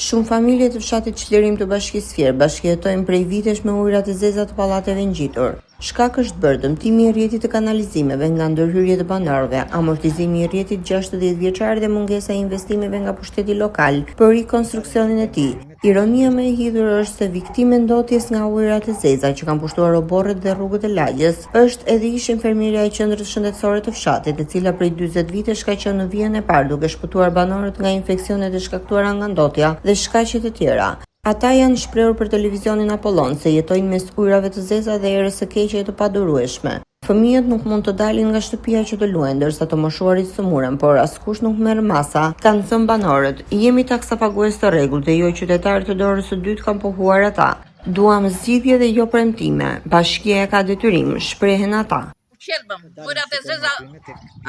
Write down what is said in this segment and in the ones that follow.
Shumë familje të fshatit Çlirim të Bashkisë Fier bashkëjetojnë prej vitesh me ujërat e zeza të pallateve ngjitur. Shkak është bërë dëmtimi i rrjetit të kanalizimeve nga ndërhyrje të banorëve, amortizimi i rrjetit 60 vjeçar dhe mungesa e investimeve nga pushteti lokal për rikonstruksionin e tij. Ironia më e hidhur është se viktime ndotjes nga ujërat e zeza që kanë pushtuar oborret dhe rrugët e lagjes është edhe ish infermierja e qendrës shëndetësore të fshatit, e cila prej 40 vitesh ka qenë në vijën e parë duke shpëtuar banorët nga infeksionet e shkaktuara nga ndotja dhe shkaqe të tjera. Ata janë shprehur për televizionin Apollon se jetojnë mes ujrave të zeza dhe erës së keqe të padurueshme. Fëmijët nuk mund të dalin nga shtëpia që të luajnë, ndërsa të moshuarit sëmuren, por askush nuk merr masa, kanë thënë banorët. Jemi taksapagues të rregullt dhe jo qytetarë të dorës së dytë kanë pohuar ata. Duam zgjidhje dhe jo premtime. Bashkia ka detyrim, shprehen ata. Qelbëm, ujrat e zeza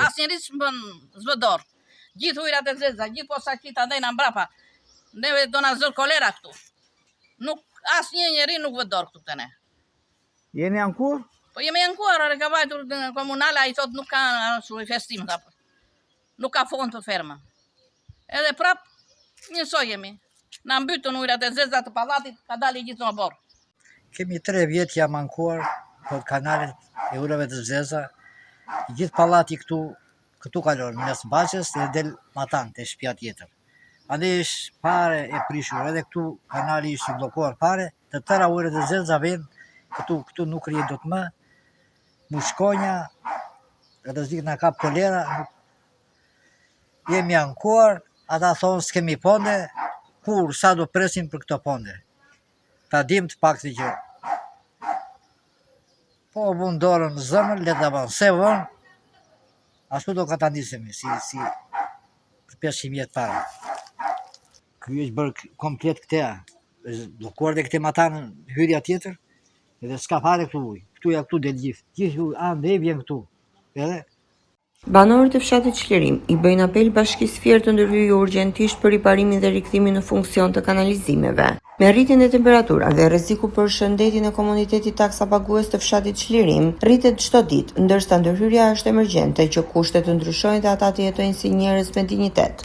asnjëri s'bën zbëdor. Gjithë ujrat e zeza, gjithë posaçita ndajnë mbrapa. Neve do na zër kolera këtu. Nuk asnjë njeri nuk vë dorë këtu te ne. Jeni ankur? Po jemi ankuar, ka vajtur komunale, ai thot nuk ka ashtu festim apo. Nuk ka fond të ferma. Edhe prap njësoj jemi. Na mbytën ujrat e zeza të pallatit, ka dalë gjithë në borë. Kemi 3 vjet jam ankuar për kanalet e ujrave të zeza. Gjithë pallati këtu kalon mes Baçës dhe del Matan te shtëpia tjetër. Ande është pare e prishur, edhe këtu kanali ishte bllokuar pare, të tëra ujrat e zeza vjen, këtu nuk rrihet dot më. Mushkonja, edhe zik na kap kolera. Jemi ankuar, ata thonë s'kemi ponde, kur sa do presim për këto ponde. Ta dim të pak të gjë. Po vun dorën në zemër, le ta bën se von. Ashtu do ka ta nisemi si për 500 vjet para. Ky është bërë komplet këtea, është bllokuar dhe këtë Matan hyrja tjetër, edhe s'ka fare këtu ujë. Këtu del gjithë. Gjithë ande vjen këtu. Edhe Banorët e fshatit Çlirim i bëjnë apel Bashkisë Fier të ndërhyjë urgjentisht për riparimin dhe rikthimin në funksion të kanalizimeve. Me rritjen e temperaturave dhe rreziku për shëndetin e komunitetit taksapagues të fshatit Çlirim rritet çdo ditë, ndërsa ndërhyrja është emergjente që kushtet të ndryshojnë dhe ata të jetojnë si njerëz me dinjitet.